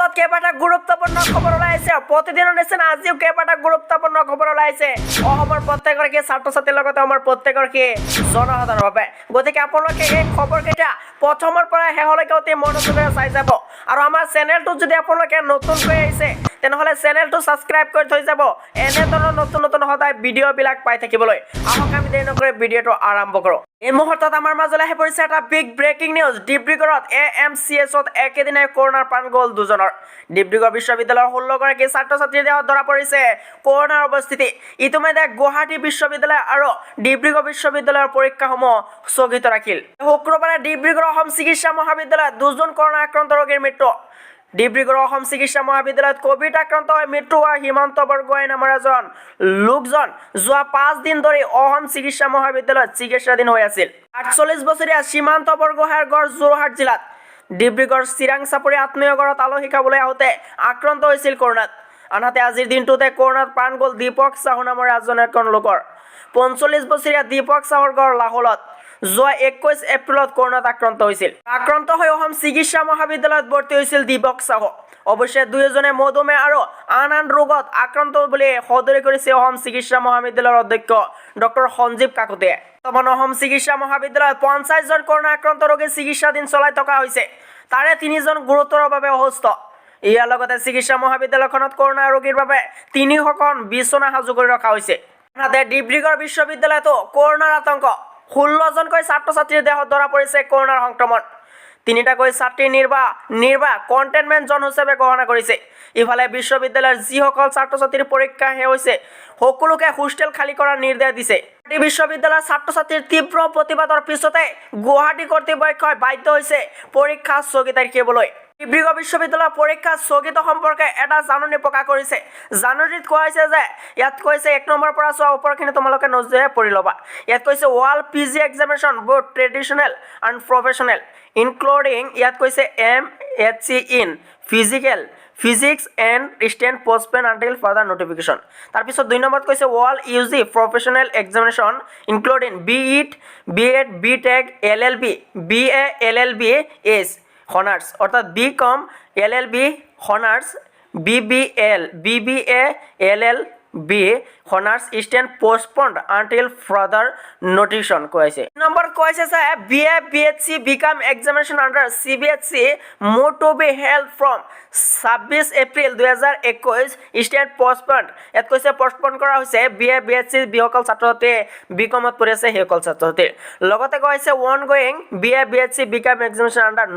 মুহূৰ্তত কেইবাটা গুৰুত্বপূৰ্ণ খবৰ ওলাইছে প্ৰতিদিনৰ নিচিনা আজিও কেইবাটা গুৰুত্বপূৰ্ণ খবৰ ওলাইছে অসমৰ প্ৰত্যেকগৰাকী ছাত্ৰ ছাত্ৰীৰ লগতে আমাৰ প্ৰত্যেকগৰাকী জনসাধাৰণৰ বাবে গতিকে আপোনালোকে এই খবৰকেইটা প্ৰথমৰ পৰা শেষলৈকে অতি মনোযোগেৰে চাই যাব আৰু আমাৰ চেনেলটো যদি আপোনালোকে নতুনকৈ আহিছে তেনেহ'লে চেনেলটো ছাবস্ক্ৰাইব কৰি থৈ যাব এনেধৰণৰ নতুন নতুন সদায় ভিডিঅ'বিলাক পাই থাকিবলৈ আহক আমি দেৰি নকৰি ভিডিঅ'টো আৰম্ভ কৰোঁ এই মুহূৰ্তত আমাৰ মাজলৈ আহি পৰিছে এটা বিগ ব্ৰেকিং নিউজ ডিব্ৰুগড়ত AMCSত একেদিনাই কৰোণাৰ প্ৰাণ গ'ল দুজনৰ ডিব্ৰুগড় বিশ্ববিদ্যালয়ৰ 16 গৰাকী ছাত্ৰ ছাত্ৰীৰ দেহত ধৰা পৰিছে কৰোণাৰ অৱস্থিতি ইতিমধ্যে গুৱাহাটী বিশ্ববিদ্যালয় আৰু ডিব্ৰুগড় বিশ্ববিদ্যালয়ৰ পৰীক্ষাসমূহ স্থগিত ৰাখিল শুক্ৰবাৰে ডিব্ৰুগড় অসম চিকিৎসা মহাবিদ্যালয়ত দুজন কৰোণা আক্ৰান্ত ৰোগীৰ মৃত্যু ডিব্ৰুগড় অসম চিকিৎসা মহাবিদ্যালয়ত কোভিড আক্ৰান্ত হৈ মৃত্যু হোৱা হিমন্ত বৰগোহাঁই নামৰ এজন লোকজন যোৱা 5 দিন ধৰি অসম চিকিৎসা মহাবিদ্যালয়ত চিকিৎসাধীন হৈ আছিল 48 বছৰীয়া সীমান্ত বৰগোহাঁইৰ গড় যোৰহাট জিলাত ডিব্ৰুগড় চিৰাং চাপৰি আত্মীয় ঘৰত আলহী খাবলৈ আহোঁতে আক্ৰান্ত হৈছিল কৰোণাত আনহাতে আজিৰ দিনটোতে কৰোণাত প্ৰাণ গ'ল দীপক সাহু নামৰ এজন লোকৰ 45 বছৰীয়া দীপক সাহুৰ গড় লাহোলত যোৱা 21 এপ্ৰিলত কৰোণাত আক্ৰান্ত হৈছিল আক্ৰান্ত হৈ অসম চিকিৎসা মহাবিদ্যালয়ত ভৰ্তি হৈছিল দীপক সাহু অৱশ্যে দুয়োজনে মধুমেহ আৰু আন ৰোগত আক্ৰান্ত বুলি সদৰি কৰিছে অসম চিকিৎসা মহাবিদ্যালয়ৰ অধ্যক্ষ ডক্টৰ সঞ্জীৱ কাকতিয়ে বৰ্তমান অসম চিকিৎসা মহাবিদ্যালয়ত 50 জন কৰোণা আক্ৰান্ত ৰোগী চিকিৎসাধীন চলাই থকা হৈছে তাৰে 3 জন গুৰুতৰভাৱে অসুস্থ ইয়াৰ লগতে চিকিৎসা মহাবিদ্যালয়খনত কৰোণা ৰোগীৰ বাবে 3খন বিছনা সাজু কৰি ৰখা হৈছে আনহাতে ডিব্ৰুগড় বিশ্ববিদ্যালয়তো কৰোণাৰ আতংক 16 জনকৈ ছাত্ৰ ছাত্ৰীৰ দেহত ধৰা পৰিছে কৰোণাৰ সংক্ৰমণ তিনিটাকৈ ছাত্ৰী নিৰ্বাহ কণ্টেইনমেণ্ট জন হিচাপে ঘোষণা কৰিছে ইফালে বিশ্ববিদ্যালয়ৰ যিসকল ছাত্ৰ ছাত্ৰীৰ পৰীক্ষা শেষ হৈছে সকলোকে হোষ্টেল খালী কৰাৰ নিৰ্দেশ দিছে বিশ্ববিদ্যালয়ৰ ছাত্ৰ ছাত্ৰীৰ তীব্ৰ প্ৰতিবাদৰ পিছতে গুৱাহাটী কৰ্তৃপক্ষই বাধ্য হৈছে পৰীক্ষা স্থগিত ৰাখিবলৈ ডিব্ৰুগড় বিশ্ববিদ্যালয়ৰ পৰীক্ষা স্থগিত সম্পৰ্কে এটা জাননী প্ৰকাশ কৰিছে জাননীত কোৱা হৈছে যে ইয়াত কৈছে 1 নম্বৰ পৰা চোৱা ওপৰখিনি তোমালোকে নজৰে পঢ়ি ল'বা ইয়াত কৈছে all PG examination both traditional and professional including ইয়াত কৈছে MHC in physics and stand postponed until further notification তাৰপিছত 2 নম্বৰত কৈছে all UG professional examination including BEd BTech LLB BA LLB এছ হনার্স অর্থাৎ BCom LLB honours BBA LLB honours stand postponed until further notification কৈছে নম্বৰত কৈছে যে BA BHC BCom examination under CBSE mode to be held from 26 April 2021 stand postponed ইয়াত কৈছে postponed কৰা হৈছে BA BHC বিসকল ছাত্ৰ ছাত্ৰী BComত পঢ়ি আছে সেইসকল ছাত্ৰ ছাত্ৰী লগতে কৈছে on going BA BHC BCom examination under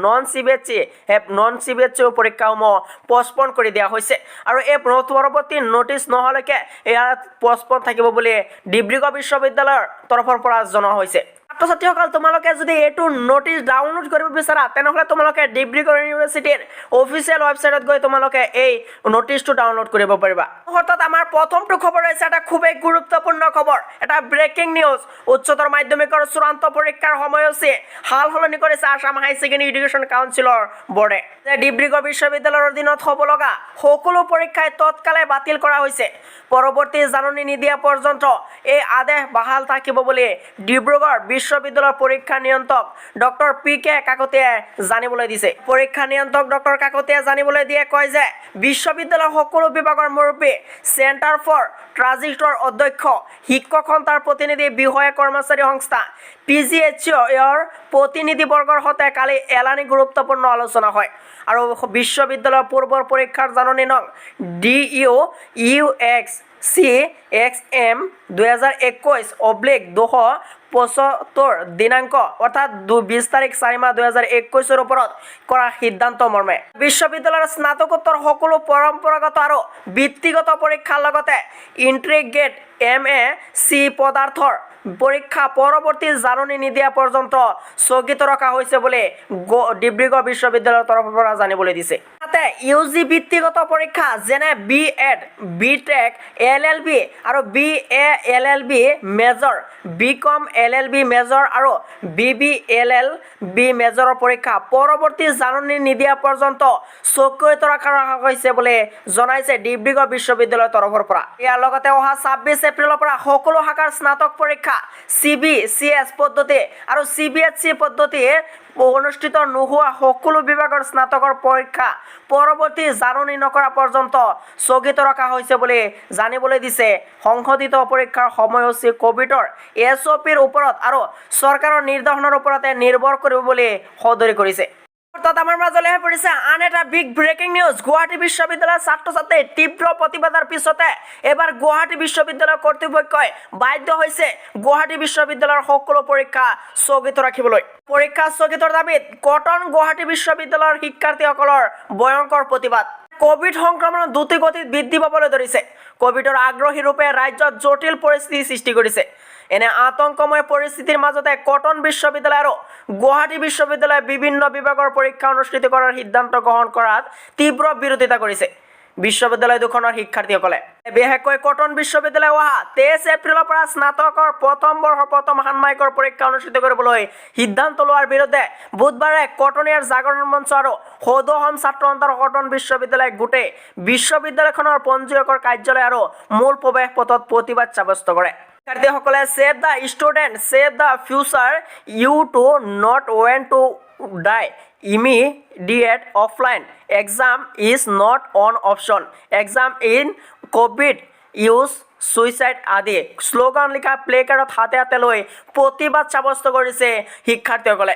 non CBSE পৰীক্ষাসমূহ পোস্টপন্ড কৰি দিয়া হৈছে আৰু এই পৰৱৰ্তী নোটিছ নহলৈকে ইয়াত পোস্টপন্ড থাকিব বুলি ডিব্ৰুগড় বিশ্ববিদ্যালয়ৰ তৰফৰ পৰা জনোৱা হৈছে ছাত্ৰ ছাত্ৰীসকল তোমালোকে যদি এইটো নোটিছ ডাউনলোড কৰিব বিচাৰা তেনেহ'লে তোমালোকে ডিব্ৰুগড় ইউনিভাৰ্চিটিৰ অফিচিয়েল ৱেবছাইটত গৈ তোমালোকে এই নোটিছটো ডাউনলোড কৰিব পাৰিবা মুহূৰ্তত আমাৰ প্ৰথমটো খবৰ হৈছে এটা খুবেই গুৰুত্বপূৰ্ণ খবৰ এটা ব্ৰেকিং নিউজ উচ্চতৰ মাধ্যমিকৰ চূড়ান্ত পৰীক্ষাৰ সময়সূচী হাল সলনি কৰিছে আসাম হাই ছেকেণ্ডেৰী এডুকেশ্যন কাউন্সিলৰ বৰ্ডে ডিব্ৰুগড় বিশ্ববিদ্যালয়ৰ অধীনত হ'ব লগা সকলো পৰীক্ষাই তৎকালে বাতিল কৰা হৈছে পৰৱৰ্তী জাননী নিদিয়া পৰ্যন্ত এই আদেশ বাহাল থাকিব বুলি ডিব্ৰুগড় বিশ্ববিদ্যালয়ৰ পৰীক্ষা নিয়ন্ত্ৰক ডক্টৰ PK কাকতিয়ে জানিবলৈ দিছে পৰীক্ষা নিয়ন্ত্ৰক ডক্টৰ কাকতিয়ে জানিবলৈ দিয়ে কয় যে বিশ্ববিদ্যালয়ৰ সকলো বিভাগৰ মুৰব্বী চেণ্টাৰ ফৰ ট্ৰানজিটৰ অধ্যক্ষ শিক্ষক সন্থাৰ প্ৰতিনিধি বিষয়া কৰ্মচাৰী সংস্থা PGHৰ প্ৰতিনিধিবৰ্গৰ সৈতে কালি এলানি গুৰুত্বপূৰ্ণ আলোচনা হয় আৰু বিশ্ববিদ্যালয়ৰ পূৰ্বৰ পৰীক্ষাৰ জাননী নং DUUXCXM 2021/275 দিনাংক অৰ্থাৎ 20 তাৰিখ 4 মাহ 2021 ওপৰত কৰা সিদ্ধান্ত মৰ্মে বিশ্ববিদ্যালয়ৰ স্নাতকোত্তৰ সকলো পৰম্পৰাগত আৰু বৃত্তিগত পৰীক্ষাৰ লগতে ইণ্টিগ্ৰেটেড MAC পদাৰ্থৰ পৰীক্ষা পৰৱৰ্তী জাননী নিদিয়া পৰ্যন্ত স্থগিত ৰখা হৈছে বুলি ডিব্ৰুগড় বিশ্ববিদ্যালয়ৰ তৰফৰ পৰা জানিবলৈ দিছে তাতে UG বৃত্তিগত পৰীক্ষা যেনে BEd BTech LLB আৰু BA LLB major BCom LLB major আৰু BBLLB মেজৰৰ পৰীক্ষা পৰৱৰ্তী জাননী নিদিয়া পৰ্যন্ত স্থগিত ৰখা হৈছে বুলি জনাইছে ডিব্ৰুগড় বিশ্ববিদ্যালয়ৰ তৰফৰ পৰা ইয়াৰ লগতে অহা 26 এপ্ৰিলৰ পৰা সকলো শাখাৰ স্নাতক পৰীক্ষা CBCS পদ্ধতি আৰু CBSE পদ্ধতিৰ অনুষ্ঠিত নোহোৱা সকলো বিভাগৰ স্নাতকৰ পৰীক্ষা পৰৱৰ্তী জাননী নকৰা পৰ্যন্ত স্থগিত ৰখা হৈছে বুলি জানিবলৈ দিছে সংশোধিত পৰীক্ষাৰ সময়সূচী কোভিডৰ SOPৰ ওপৰত আৰু চৰকাৰৰ নিৰ্দেশনাৰ ওপৰতে নিৰ্ভৰ কৰিব বুলি সদৰি কৰিছে। আমাৰ মাজলৈ পৰিছে আন এটা বিগ ব্ৰেকিং নিউজ। গুৱাহাটী বিশ্ববিদ্যালয়ৰ ছাত্ৰ ছাত্ৰীৰ তীব্ৰ প্ৰতিবাদৰ পিছতে এবাৰ গুৱাহাটী বিশ্ববিদ্যালয় কৰ্তৃপক্ষই বাধ্য হৈছে গুৱাহাটী বিশ্ববিদ্যালয়ৰ সকলো পৰীক্ষা স্থগিত ৰাখিবলৈ। পৰীক্ষা স্থগিতৰ দাবীত কটন গুৱাহাটী বিশ্ববিদ্যালয়ৰ শিক্ষাৰ্থীসকলৰ ভয়ংকৰ প্ৰতিবাদ। কোভিড সংক্ৰমণ দ্ৰুতগতিত বৃদ্ধি পাবলৈ ধৰিছে। কোভিডৰ আগ্ৰহী ৰূপে ৰাজ্যত জটিল পৰিস্থিতি সৃষ্টি কৰিছে। এনে আতংকময় পৰিস্থিতিৰ মাজতে কটন বিশ্ববিদ্যালয় আৰু গুৱাহাটী বিশ্ববিদ্যালয়ে বিভিন্ন বিভাগৰ পৰীক্ষা অনুষ্ঠিত কৰাৰ সিদ্ধান্ত গ্ৰহণ কৰাত তীব্ৰ বিৰোধিতা কৰিছে বিশ্ববিদ্যালয় দুখনৰ শিক্ষাৰ্থীসকলে। বিশেষকৈ কটন বিশ্ববিদ্যালয়ে অহা 23 এপ্ৰিলৰ পৰা স্নাতকৰ প্ৰথম বৰ্ষৰ প্ৰথম ষান্মাসিকৰ পৰীক্ষা অনুষ্ঠিত কৰিবলৈ সিদ্ধান্ত লোৱাৰ বিৰুদ্ধে বুধবাৰে কটনিয়াৰ জাগৰণ মঞ্চ আৰু সৌদ অসম ছাত্ৰ সন্থাৰ কটন বিশ্ববিদ্যালয়ে গোটেই বিশ্ববিদ্যালয়খনৰ পঞ্জীয়কৰ কাৰ্যালয় আৰু মূল প্ৰৱেশ পথত প্ৰতিবাদ সাব্যস্ত কৰে। শিক্ষাৰ্থীসকলে save the student, save the future, you do not ৱেন to die, immediate offline exam is not an option, exam in covid, use suicide আদি শ্লোগান লিখা প্লেকাৰ্ডত হাতে হাতে লৈ প্ৰতিবাদ সাব্যস্ত কৰিছে শিক্ষাৰ্থীসকলে।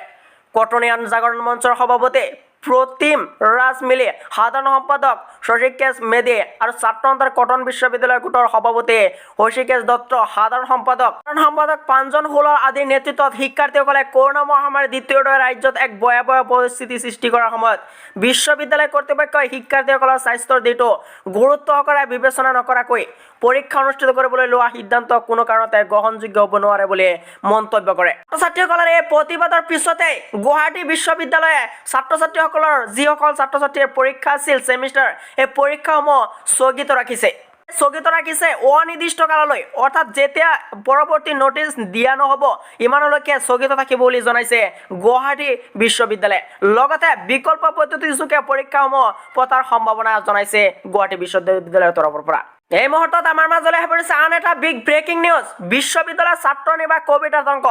কটনিয়ান জাগৰণ মঞ্চৰ সভাপতি প্ৰতিম ৰাজ মিলি, সাধাৰণ সম্পাদক শশীকেশ মেধি আৰু ছাত্ৰ সন্থাৰ কটন বিশ্ববিদ্যালয় গোটৰ সভাপতি হৃষিকেশ দত্ত, সাধাৰণ সম্পাদক প্ৰাঞ্জন হোলৰ আদিৰ নেতৃত্বত শিক্ষাৰ্থীসকলে কৰোনা মহামাৰীৰ দ্বিতীয় ঢৌৱে ৰাজ্যত এক ভয়াৱহ পৰিস্থিতি সৃষ্টি কৰাৰ সময়ত বিশ্ববিদ্যালয় কৰ্তৃপক্ষই শিক্ষাৰ্থীসকলৰ স্বাস্থ্যৰ দিশটো গুৰুত্ব সহকাৰে বিবেচনা নকৰাকৈ পৰীক্ষা অনুষ্ঠিত কৰিবলৈ লোৱা সিদ্ধান্ত কোনো কাৰণতে গ্ৰহণযোগ্য হ'ব নোৱাৰে বুলি মন্তব্য কৰে। ছাত্ৰ-ছাত্ৰীসকলৰ এই প্ৰতিবাদৰ পিছতে গুৱাহাটী বিশ্ববিদ্যালয়ে ছাত্ৰ-ছাত্ৰীসকলৰ যিসকল ছাত্ৰ ছাত্ৰীৰ পৰীক্ষা আছিল ছেমিষ্টাৰ, এই পৰীক্ষাসমূহ স্থগিত ৰাখিছে অনিৰ্দিষ্ট কাললৈ, অৰ্থাৎ যেতিয়া পৰৱৰ্তী নটিচ দিয়া নহ'ব ইমানলৈকে স্থগিত থাকিব বুলি জনাইছে গুৱাহাটী বিশ্ববিদ্যালয়ে। লগতে বিকল্প পদ্ধতিযোগে পৰীক্ষাসমূহ পতাৰ সম্ভাৱনা জনাইছে গুৱাহাটী বিশ্ববিদ্যালয়ৰ তৰফৰ পৰা। এই মুহূৰ্তত আমাৰ মাজলৈ আহি পৰিছে আন এটা বিগ ব্ৰেকিং নিউজ। বিশ্ববিদ্যালয়ৰ ছাত্ৰ নিবাস কোভিড আতংক,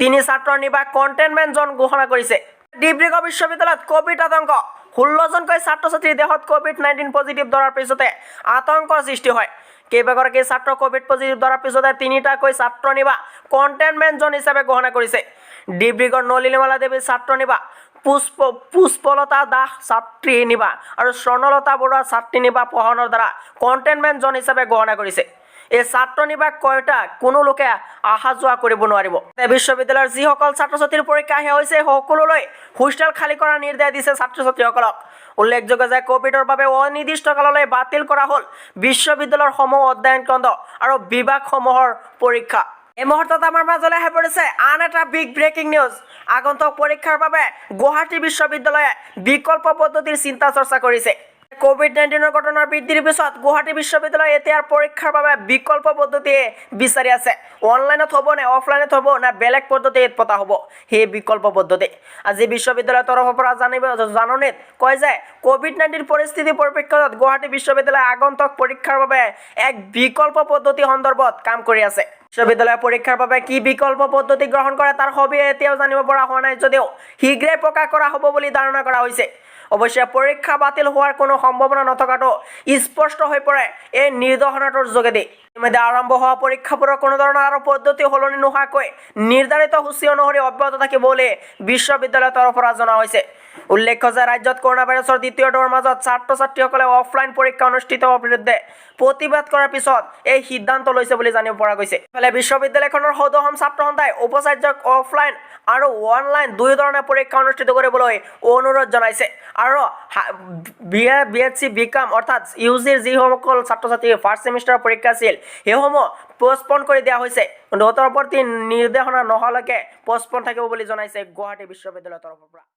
3 ছাত্ৰ নিবাস কণ্টেইনমেণ্ট জোন ঘোষণা কৰিছে। ডিব্ৰুগড় বিশ্ববিদ্যালয়ত কোভিড আতংক, 16 জনকৈ ছাত্ৰ ছাত্ৰীৰ দেহত COVID-19 পজিটিভ ধৰাৰ পিছতে আতংকৰ সৃষ্টি হয়। কেইবাগৰাকী ছাত্ৰ কোভিড পজিটিভ ধৰাৰ পিছতে 3টাকৈ ছাত্ৰ নিবাস কণ্টেইনমেণ্ট জোন হিচাপে ঘোষণা কৰিছে। ডিব্ৰুগড় নলিনীবালা দেৱী ছাত্ৰ নিবাস, পুষ্পলতা দাস ছাত্ৰী নিবাস আৰু স্বৰ্ণলতা বৰুৱা ছাত্ৰী নিবাস প্ৰশাসনৰ দ্বাৰা কণ্টেইনমেণ্ট জোন হিচাপে ঘোষণা কৰিছে। এই ছাত্ৰ নিবাস কয়টা কোনো লোকে অহা যোৱা কৰিব নোৱাৰিব। বিশ্ববিদ্যালয়ৰ যিসকল ছাত্ৰ ছাত্ৰীৰ পৰীক্ষা শেষ হৈছে সকলোলৈ হোষ্টেল খালী কৰাৰ নিৰ্দেশ দিছে ছাত্ৰ ছাত্ৰীসকলক। উল্লেখযোগ্য যে কোভিডৰ বাবে অনিৰ্দিষ্ট কাললৈ বাতিল কৰা হ'ল বিশ্ববিদ্যালয়ৰ সমূহ অধ্যয়ন কেন্দ্ৰ আৰু বিভাগসমূহৰ পৰীক্ষা। এই মুহূৰ্তত আমাৰ মাজলৈ আহি পৰিছে আন এটা বিগ ব্ৰেকিং নিউজ। আগন্তুক পৰীক্ষাৰ বাবে গুৱাহাটী বিশ্ববিদ্যালয়ে বিকল্প পদ্ধতিৰ চিন্তা চৰ্চা কৰিছে। COVID-19 ঘটনাৰ বৃদ্ধিৰ পিছত গুৱাহাটী বিশ্ববিদ্যালয়ে এতিয়াৰ পৰীক্ষাৰ বাবে বিকল্প পদ্ধতি বিচাৰি আছে। অনলাইনত হ'ব নে অফলাইনত হ'ব নে বেলেগ পদ্ধতিত পতা হ'ব সেই বিকল্প পদ্ধতি। আজি বিশ্ববিদ্যালয়ৰ তৰফৰ পৰা জাননীত কয় যে COVID-19 পৰিস্থিতিৰ পৰিপ্ৰেক্ষিতত গুৱাহাটী বিশ্ববিদ্যালয়ে আগন্তুক পৰীক্ষাৰ বাবে এক বিকল্প পদ্ধতি সন্দৰ্ভত কাম কৰি আছে। বিশ্ববিদ্যালয়ে পৰীক্ষাৰ বাবে কি বিকল্প পদ্ধতি গ্ৰহণ কৰে তাৰ সবিশেষ এতিয়াও জানিব পৰা হোৱা নাই যদিও শীঘ্ৰে প্ৰকাশ কৰা হ'ব বুলি ধাৰণা কৰা হৈছে। অৱশ্যে পৰীক্ষা বাতিল হোৱাৰ কোনো সম্ভাৱনা নথকাটো স্পষ্ট হৈ পৰে এই নিৰ্দেশনাটোৰ যোগেদি। ইতিমধ্যে আৰম্ভ হোৱা পৰীক্ষাবোৰৰ কোনো ধৰণৰ আৰু পদ্ধতি সলনি নোহোৱাকৈ নিৰ্ধাৰিত সূচী অনুসৰি অব্যাহত থাকিব বুলি বিশ্ববিদ্যালয়ৰ তৰফৰ পৰা জনোৱা হৈছে। উল্লেখ্য যে ৰাজ্যত কৰোনা ভাইৰাছৰ দ্বিতীয় ঢৌৰ মাজত ছাত্ৰ ছাত্ৰীসকলে অফলাইন পৰীক্ষা অনুষ্ঠিত হোৱাৰ বিৰুদ্ধে প্ৰতিবাদ কৰাৰ পিছত এই সিদ্ধান্ত লৈছে বুলি জানিব পৰা গৈছে। ইফালে বিশ্ববিদ্যালয়খনৰ সৌদ অসম ছাত্ৰ সন্থাই উপাচাৰ্যক অফলাইন আৰু অনলাইন দুই ধৰণে পৰীক্ষা অনুষ্ঠিত কৰিবলৈ অনুৰোধ জনাইছে আৰু BSc বিকাম অৰ্থাৎ ইউজিৰ যিসকল ছাত্ৰ ছাত্ৰী ফাৰ্ষ্ট ছেমিষ্টাৰৰ পৰীক্ষা আছিল সেইসমূহ পষ্টপন কৰি দিয়া হৈছে। পৰৱৰ্তী নিৰ্দেশনা নোহোৱালৈকে পষ্টপন থাকিব বুলি জনাইছে গুৱাহাটী বিশ্ববিদ্যালয়ৰ তৰফৰ পৰা।